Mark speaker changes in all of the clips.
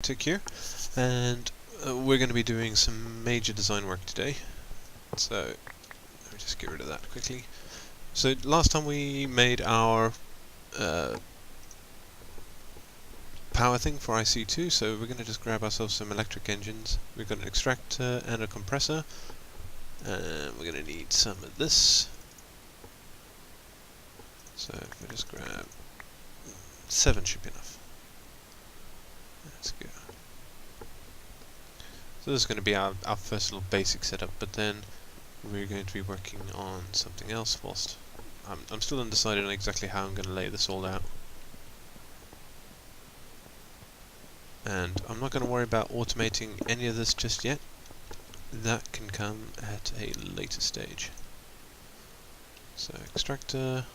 Speaker 1: Tic here, and we're going to be doing some major design work today. So let me just get rid of that quickly. So last time we made our power thing for IC2, so we're going to just grab ourselves some electric engines. We've got an extractor and a compressor, and we're going to need some of this. So if we just grab 7 should be enough. Let's go. So this is going to be our first little basic setup, but then we're going to be working on something else whilst I'm still undecided on exactly how I'm going to lay this all out. And I'm not going to worry about automating any of this just yet. That can come at a later stage. So extractor.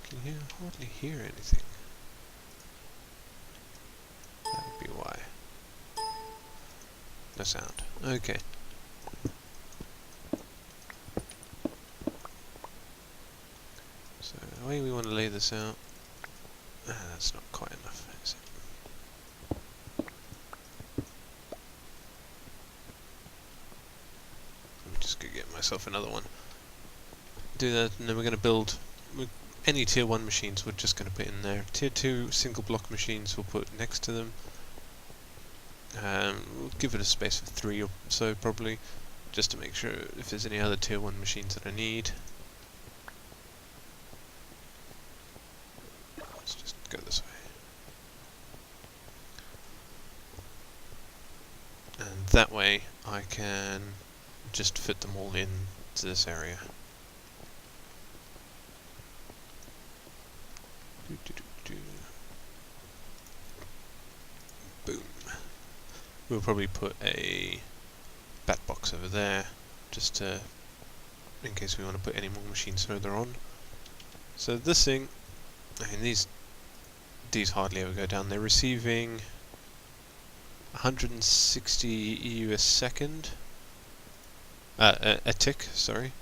Speaker 1: Can you hardly hear anything? That would be why. No sound. Okay. So the way we want to lay this out, that's not quite enough, is it? Let me just go get myself another one. Do that, and then we're going to build any tier 1 machines. We're just going to put in there. Tier 2 single block machines we'll put next to them. We'll give it a space of 3 or so probably, just to make sure if there's any other tier 1 machines that I need. Let's just go this way. And that way I can just fit them all in to this area. Boom. We'll probably put a bat box over there, just to, in case we want to put any more machines further on. So this thing, I mean these hardly ever go down. They're receiving 160 EU a second, a tick, sorry.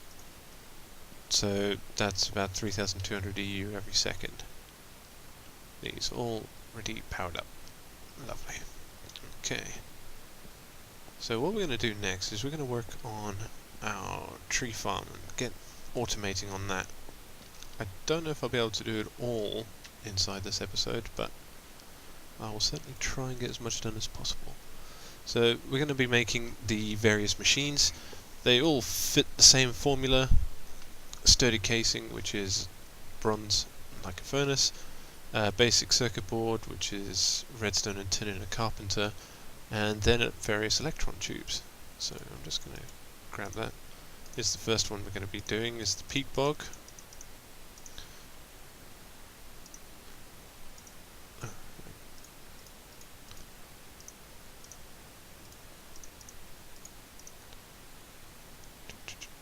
Speaker 1: So that's about 3,200 EU every second. These already powered up. Lovely. Okay. So what we're going to do next is we're going to work on our tree farm and get automating on that. I don't know if I'll be able to do it all inside this episode, but I will certainly try and get as much done as possible. So we're going to be making the various machines. They all fit the same formula. Sturdy casing, which is bronze like a furnace. Basic circuit board, which is redstone and tin in a carpenter, and then various electron tubes. So I'm just going to grab that. Here's the first one we're going to be doing, is the peat bog.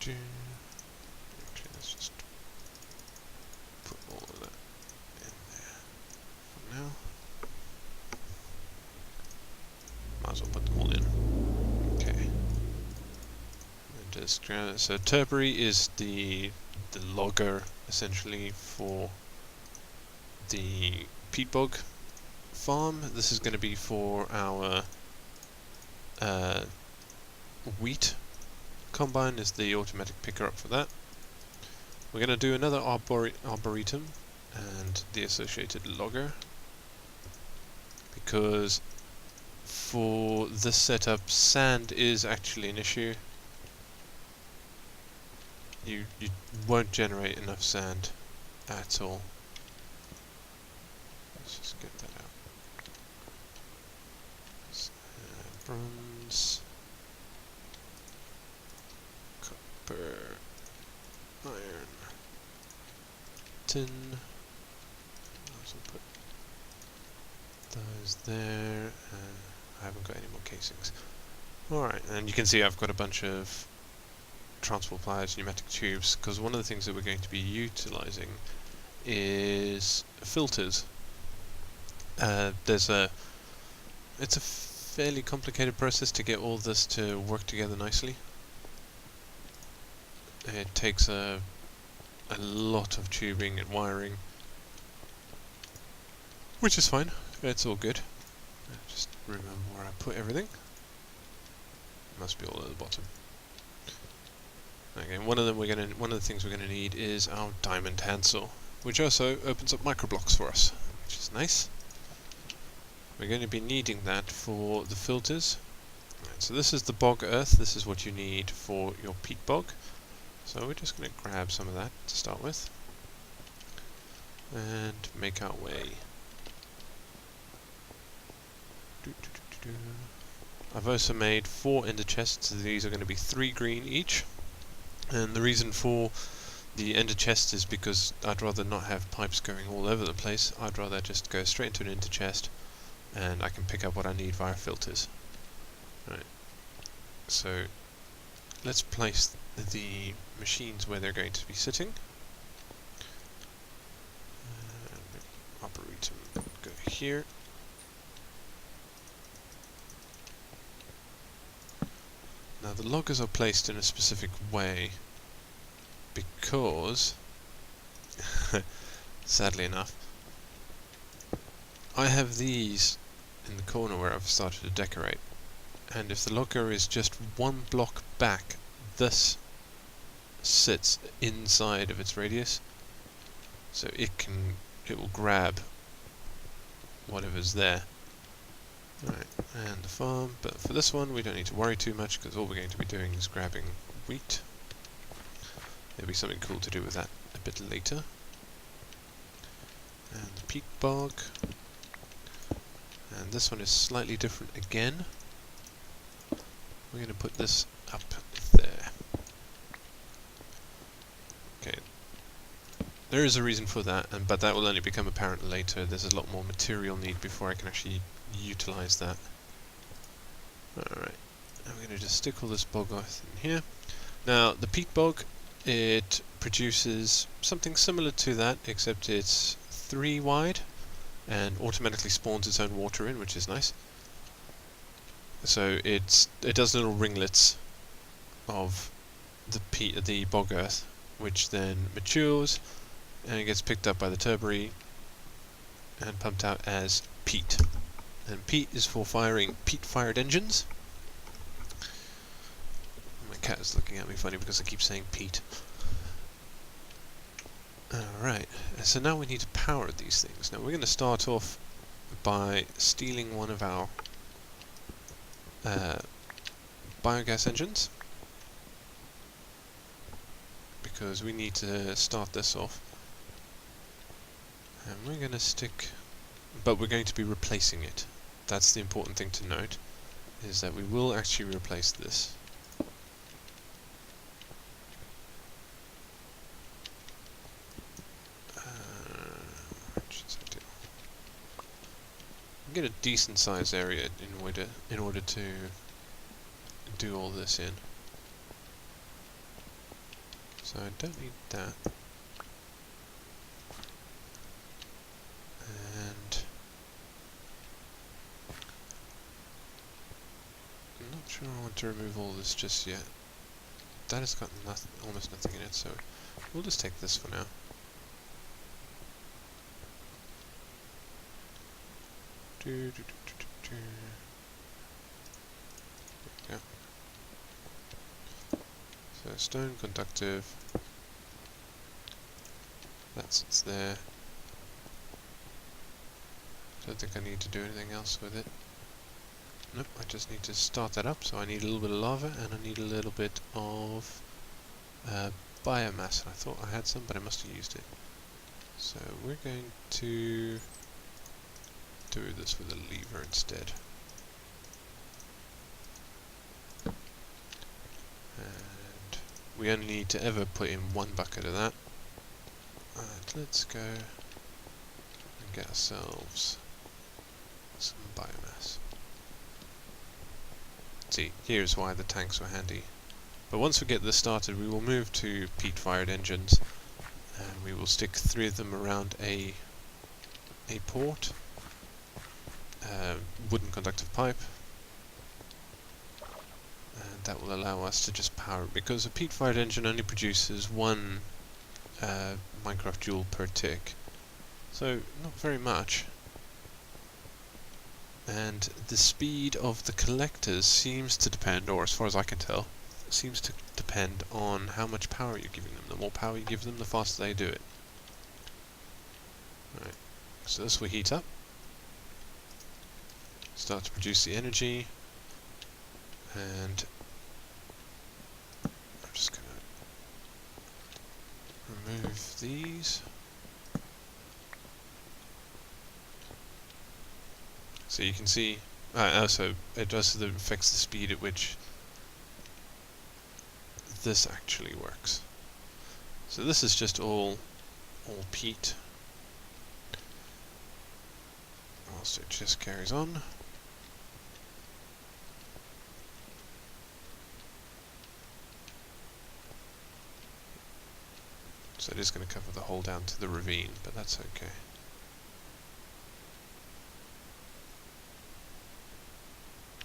Speaker 1: Actually, let's just put all of that in there for now. Might as well put them all in. Okay. And just grab it. So Turberry is the logger essentially for the peat bog farm. This is going to be for our wheat combine, is the automatic picker up for that. We're going to do another arboretum and the associated logger, because for this setup sand is actually an issue. You won't generate enough sand at all. Let's just get that out. Bronze, copper, iron, tin. Also put those there. I haven't got any more casings. Alright, and you can see I've got a bunch of transport pliers, pneumatic tubes, because one of the things that we're going to be utilising is filters. It's a fairly complicated process to get all this to work together nicely. It takes a lot of tubing and wiring, which is fine. It's all good. Just remember where I put everything. Must be all at the bottom. Okay, one of the things we're gonna need is our diamond handsaw, which also opens up microblocks for us, which is nice. We're going to be needing that for the filters. Right, so this is the bog earth. This is what you need for your peat bog. So we're just going to grab some of that to start with and make our way. I've also made 4 ender chests. These are going to be 3 green each, and the reason for the ender chest is because I'd rather not have pipes going all over the place. I'd rather just go straight into an ender chest and I can pick up what I need via filters. Right. So let's place the machines where they're going to be sitting. Arboretum go here. Now the loggers are placed in a specific way because, sadly enough, I have these in the corner where I've started to decorate, and if the logger is just 1 block back, this sits inside of its radius, so it will grab whatever's there. Right, and the farm, but for this one we don't need to worry too much because all we're going to be doing is grabbing wheat. There'll be something cool to do with that a bit later. And the peat bog. And this one is slightly different again. We're going to put this up there. Okay. There is a reason for that, but that will only become apparent later. There's a lot more material need before I can actually utilize that. Alright. I'm going to just stick all this bog earth in here. Now, the peat bog, it produces something similar to that, except it's 3 wide and automatically spawns its own water in, which is nice. So it does little ringlets of the bog earth, which then matures and it gets picked up by the turbary and pumped out as peat. And peat is for firing peat-fired engines. My cat is looking at me funny because I keep saying peat. Alright, so now we need to power these things. Now we're going to start off by stealing one of our biogas engines, because we need to start this off. And we're going to stick, but we're going to be replacing it. That's the important thing to note, is that we will actually replace this. Get a decent sized area in order to do all this in. So I don't need that. And I'm not sure I want to remove all this just yet. That has got almost nothing in it, so we'll just take this for now. There we go. So stone conductive. That sits there. Don't think I need to do anything else with it. Nope, I just need to start that up. So I need a little bit of lava and I need a little bit of biomass. I thought I had some, but I must have used it. So we're going to do this with a lever instead. And we only need to ever put in 1 bucket of that. And let's go and get ourselves some biomass. See, here's why the tanks were handy. But once we get this started, we will move to peat-fired engines, and we will stick 3 of them around a port. wooden conductive pipe, and that will allow us to just power it, because a peat-fired engine only produces one Minecraft joule per tick, so not very much. And the speed of the collectors seems to depend, or as far as I can tell, seems to depend on how much power you're giving them. The more power you give them, the faster they do it. Right, so this will heat up, start to produce the energy, and I'm just going to remove these. So you can see, so it does affects the speed at which this actually works. So this is just all peat, whilst it just carries on. So it is going to cover the hole down to the ravine, but that's okay.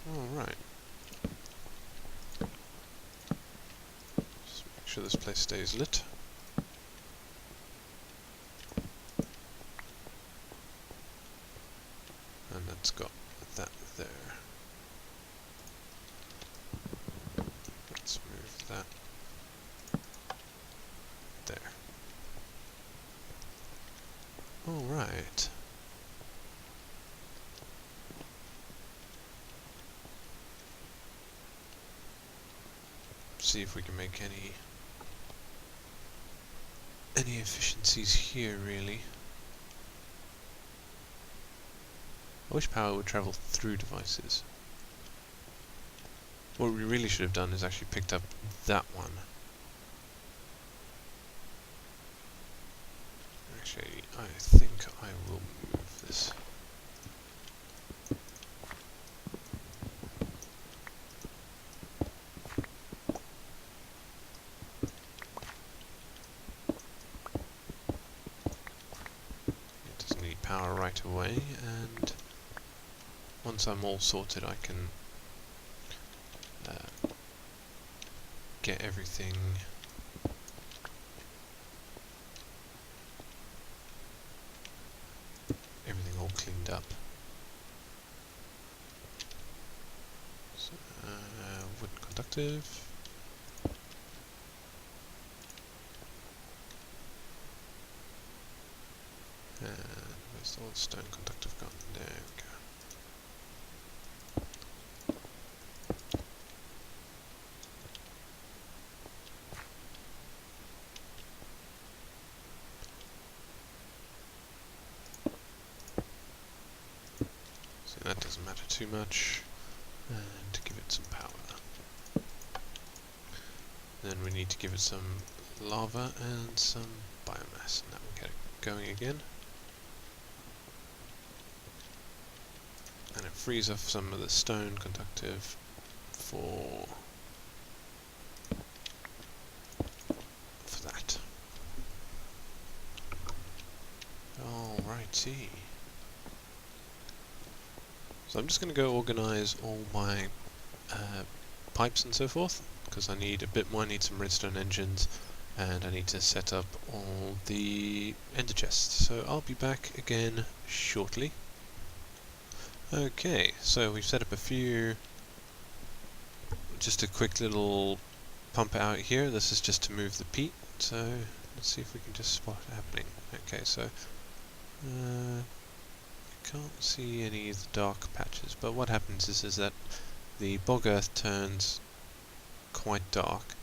Speaker 1: Alright. Just make sure this place stays lit. And that's got that there. Let's move that there. Alright. See if we can make any efficiencies here, really. I wish power would travel through devices. What we really should have done is actually picked up that one. Actually, I think I will move this. It doesn't need power right away, and once I'm all sorted I can get everything all cleaned up. So, wooden conductive. And where's the old stone conductive gone? There we go. So that doesn't matter too much. And give it some power. Then we need to give it some lava and some biomass, and that will get it going again. And it frees up some of the stone conductive for that. Alrighty. So I'm just going to go organise all my pipes and so forth, because I need a bit more. I need some redstone engines, and I need to set up all the ender chests. So I'll be back again shortly. Okay, so we've set up a few, just a quick little pump out here. This is just to move the peat, so let's see if we can just spot it happening. Okay, so I can't see any of the dark patches, but what happens is that the bog earth turns quite dark,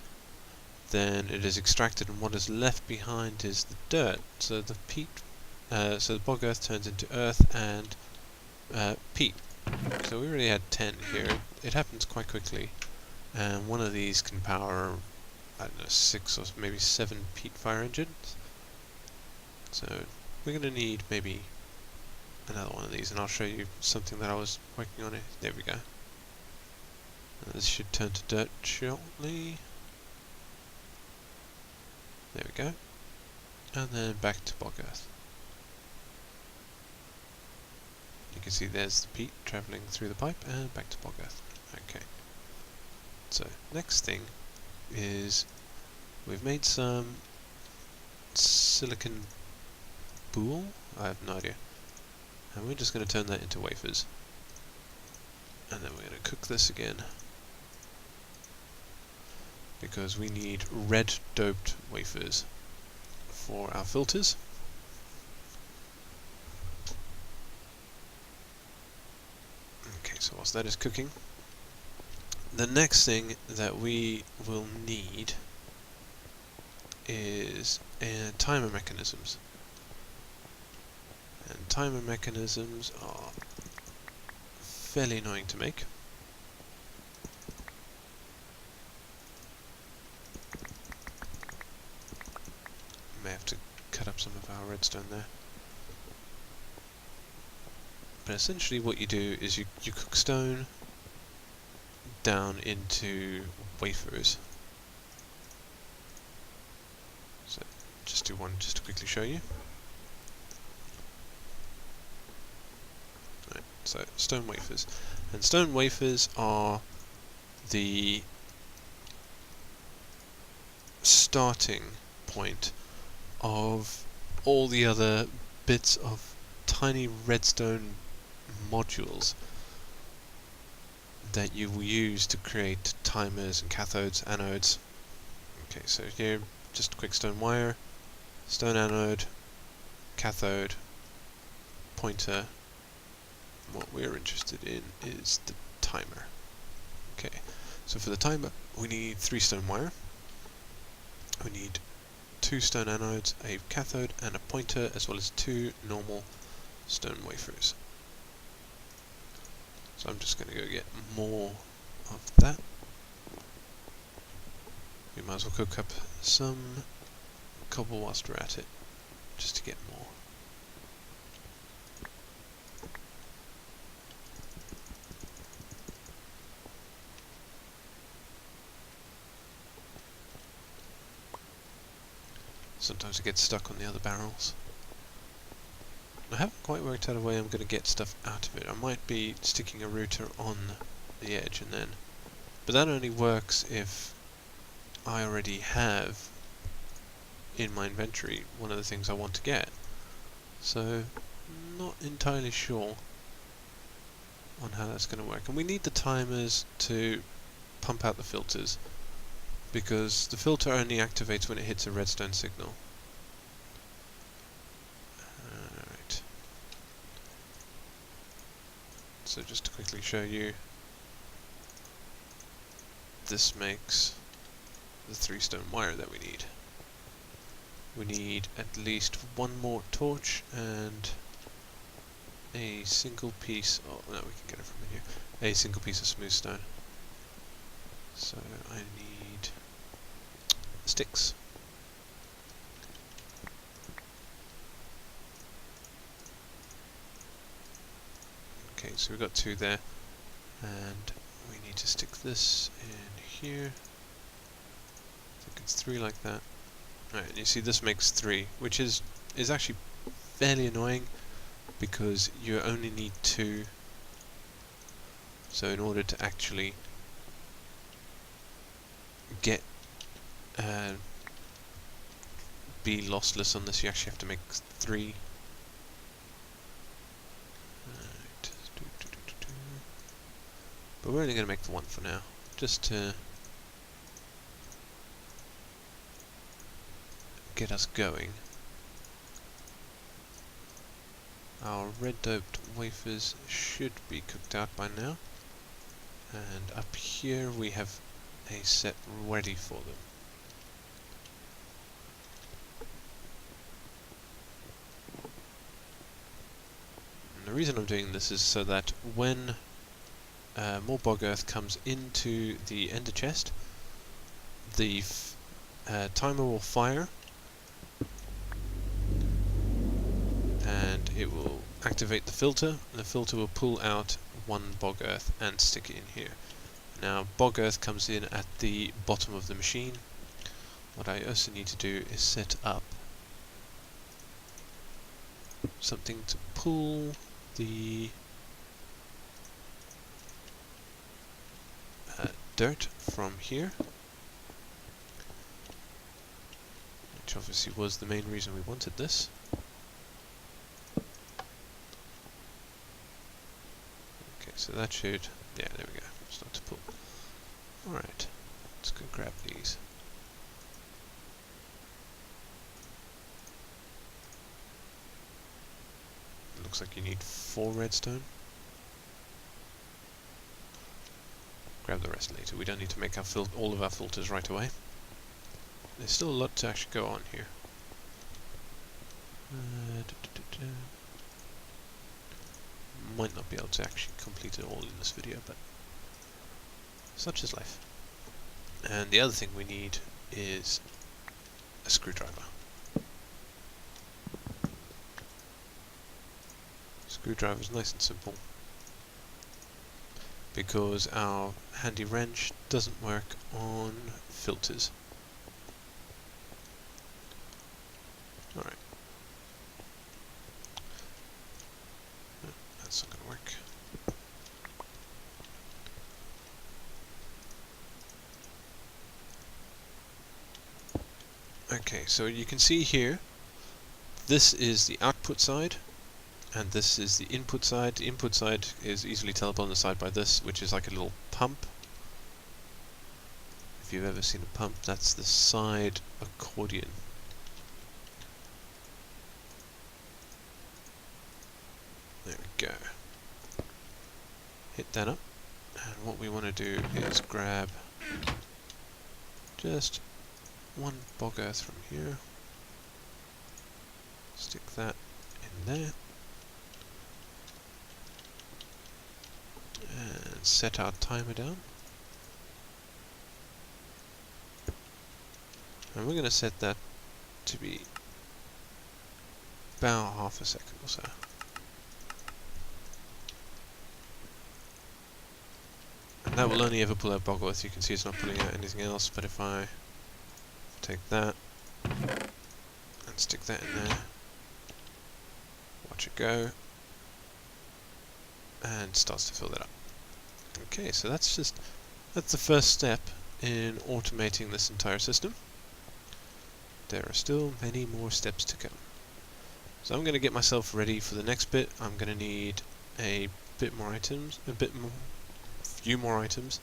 Speaker 1: then it is extracted, and what is left behind is the dirt. So the peat, so the bog earth turns into earth and peat. So we already had 10 here. It happens quite quickly, and one of these can power, I don't know, 6 or maybe 7 peat fire engines. So we're going to need maybe another one of these, and I'll show you something that I was working on. There we go. This should turn to dirt shortly. There we go. And then back to bog earth. You can see there's the peat travelling through the pipe and back to bog earth. Okay. So next thing is we've made some silicon boule. I have no idea. And we're just going to turn that into wafers. And then we're going to cook this again, because we need red doped wafers for our filters. Okay, so whilst that is cooking, the next thing that we will need is timer mechanisms. And timer mechanisms are fairly annoying to make. May have to cut up some of our redstone there. But essentially what you do is you cook stone down into wafers. So just do one just to quickly show you. Right, so stone wafers. And stone wafers are the starting point of all the other bits of tiny redstone modules that you will use to create timers and cathodes, anodes. Okay, so here, just a quick stone wire, stone anode, cathode, pointer. What we're interested in is the timer. Okay, so for the timer, we need 3 stone wire. We need 2 stone anodes, a cathode, and a pointer, as well as 2 normal stone wafers. So I'm just going to go get more of that. We might as well cook up some cobble whilst we're at it, just to get more. Sometimes it gets stuck on the other barrels. I haven't quite worked out a way I'm going to get stuff out of it. I might be sticking a router on the edge and then... But that only works if I already have in my inventory one of the things I want to get. So, not entirely sure on how that's going to work. And we need the timers to pump out the filters, because the filter only activates when it hits a redstone signal. Alright. So just to quickly show you, this makes the 3 stone wire that we need. We need at least 1 more torch and a single piece, oh no, we can get it from in here, a single piece of smooth stone. So I need sticks. Okay, so we've got 2 there, and we need to stick this in here. I think it's 3 like that. Alright, and you see this makes 3, which is actually fairly annoying, because you only need 2. So in order to actually get be lossless on this, you actually have to make 3. Right. But we're only going to make the 1 for now, just to get us going. Our red doped wafers should be cooked out by now, and up here we have a set ready for them. And the reason I'm doing this is so that when more bog earth comes into the ender chest, the timer will fire, and it will activate the filter, and the filter will pull out 1 bog earth and stick it in here. Now bog earth comes in at the bottom of the machine. What I also need to do is set up something to pull the dirt from here, which obviously was the main reason we wanted this. Okay, so that should, yeah, there we go, start to pull. Alright, let's go grab these. It looks like you need 4 redstone. Grab the rest later, we don't need to make our all of our filters right away. There's still a lot to actually go on here. Might not be able to actually complete it all in this video, but such is life. And the other thing we need is a screwdriver. Screwdriver is nice and simple, because our handy wrench doesn't work on filters. Alright. No, that's not going to work. Okay, so you can see here, this is the output side, and this is the input side. The input side is easily tellable on the side by this, which is like a little pump. If you've ever seen a pump, that's the side accordion. There we go. Hit that up, and what we want to do is grab just 1 bog earth from here, stick that in there, and set our timer down. And we're going to set that to be about half a second or so. And that will only ever pull out bog earth. You can see it's not pulling out anything else, but if I take that and stick that in there, watch it go, and starts to fill that up. Okay, so that's the first step in automating this entire system. There are still many more steps to come. So I'm going to get myself ready for the next bit. I'm going to need a bit more items, few more items.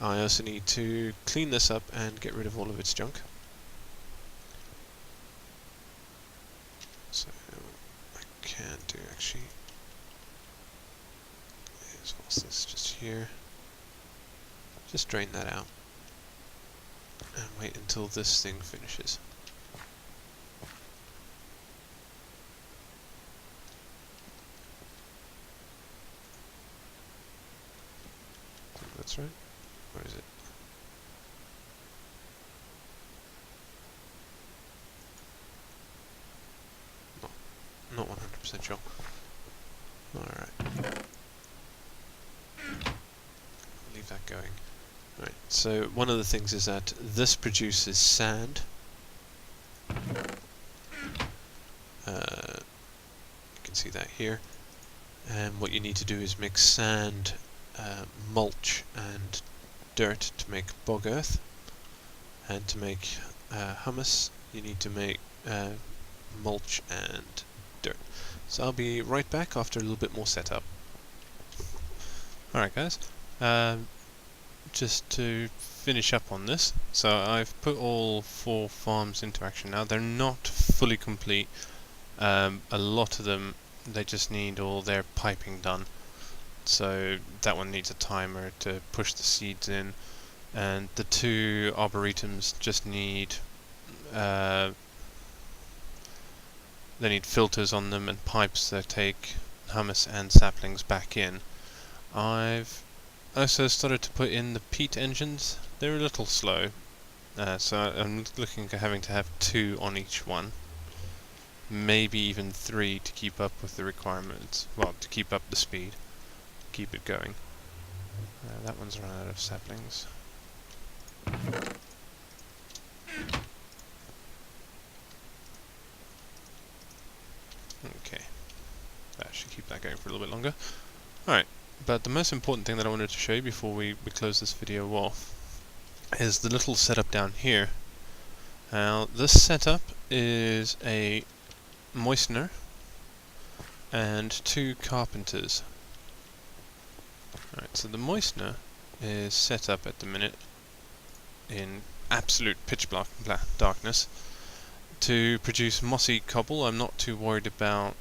Speaker 1: I also need to clean this up and get rid of all of its junk. So I can do actually. What's this? Just here. Just drain that out and wait until this thing finishes. I think that's right. Where is it? Not 100% sure. Alright. Leave that going. Right, so one of the things is that this produces sand. You can see that here. And what you need to do is mix sand, mulch and dirt to make bog earth. And to make humus, you need to make mulch and dirt. So I'll be right back after a little bit more setup. Alright guys, just to finish up on this, so I've put all 4 farms into action now. They're not fully complete. A lot of them, they just need all their piping done. So that one needs a timer to push the seeds in, and the 2 arboretums just need they need filters on them and pipes that take humus and saplings back in. I've also started to put in the peat engines. They're a little slow, so I'm looking at having to have 2 on each one, maybe even 3 to keep up with the requirements, well, to keep up the speed, keep it going. That one's run out of saplings. Okay, that should keep that going for a little bit longer. Alright, but the most important thing that I wanted to show you before we close this video off is the little setup down here. Now this setup is a moistener and 2 carpenters. Alright, so the moistener is set up at the minute in absolute pitch black darkness to produce mossy cobble. I'm not too worried about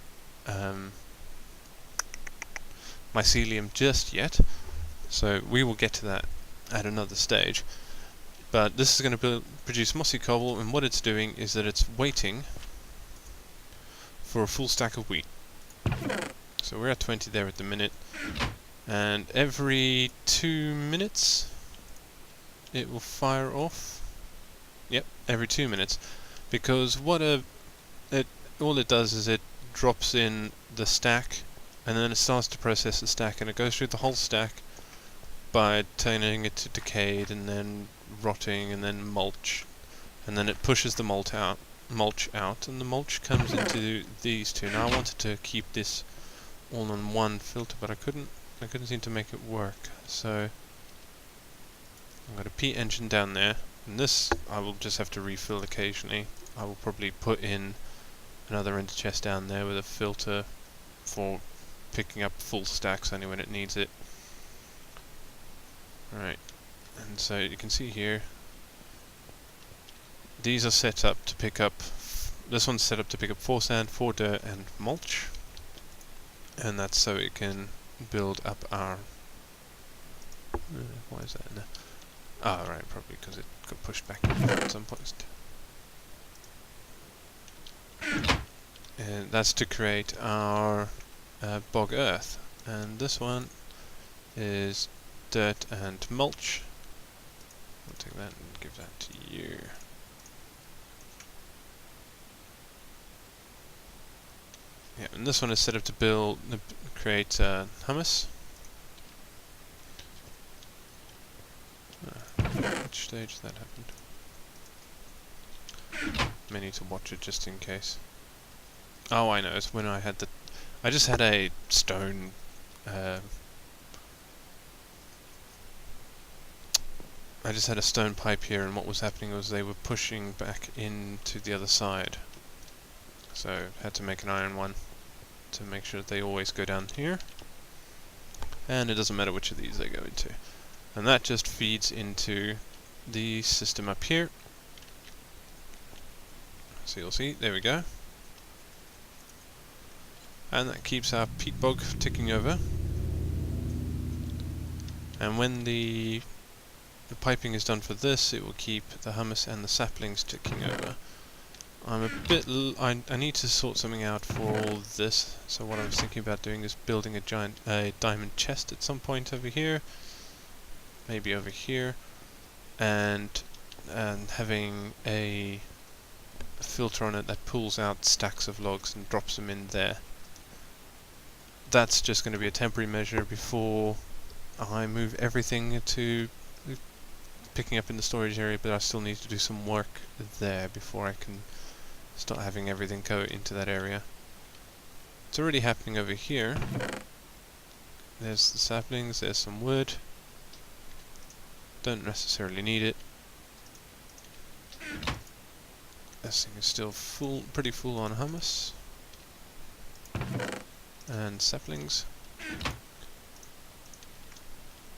Speaker 1: mycelium just yet, so we will get to that at another stage. But this is going to produce mossy cobble, and what it's doing is that it's waiting for a full stack of wheat. So we're at 20 there at the minute, and every 2 minutes it will fire off. Yep, every 2 minutes, because all it does is it drops in the stack, and then it starts to process the stack, and it goes through the whole stack by turning it to decayed, and then rotting, and then mulch, and then it pushes the mulch out, and the mulch comes into these two. Now I wanted to keep this all on one filter, but I couldn't seem to make it work. So I've got a peat engine down there, and this I will just have to refill occasionally. I will probably put in another ender chest down there with a filter for picking up full stacks only when it needs it. Right, and so you can see here, these are set up to pick up, this one's set up to pick up 4 sand, 4 dirt and mulch, and that's so it can build up our, why is that in there? Oh right, probably because it got pushed back at some point. And that's to create our bog earth, and this one is dirt and mulch. I'll take that and give that to you. Yeah, and this one is set up to create hummus. Which stage that happened? May need to watch it just in case. Oh, I know, it's when I just had a stone pipe here, and what was happening was they were pushing back into the other side. So I had to make an iron one to make sure that they always go down here. And it doesn't matter which of these they go into. And that just feeds into the system up here. So you'll see, there we go. And that keeps our peat bog ticking over. And when the piping is done for this, it will keep the hummus and the saplings ticking over. I'm a bit I need to sort something out for all this, so what I was thinking about doing is building a diamond chest at some point over here, maybe over here, and having a filter on it that pulls out stacks of logs and drops them in there. That's just going to be a temporary measure before I move everything to picking up in the storage area, but I still need to do some work there before I can start having everything go into that area. It's already happening over here. There's the saplings, there's some wood. Don't necessarily need it. This thing is still pretty full on hummus. And saplings.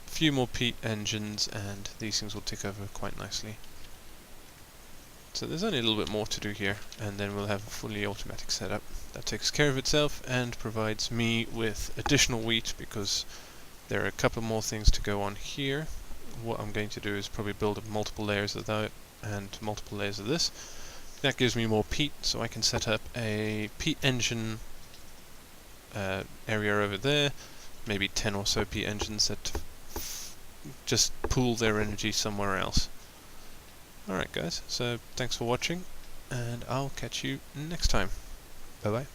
Speaker 1: A few more peat engines and these things will tick over quite nicely. So there's only a little bit more to do here, and then we'll have a fully automatic setup that takes care of itself and provides me with additional wheat, because there are a couple more things to go on here. What I'm going to do is probably build up multiple layers of that and multiple layers of this. That gives me more peat, so I can set up a peat engine area over there, maybe 10 or so peat engines that just pool their energy somewhere else. Alright guys, so thanks for watching, and I'll catch you next time. Bye bye.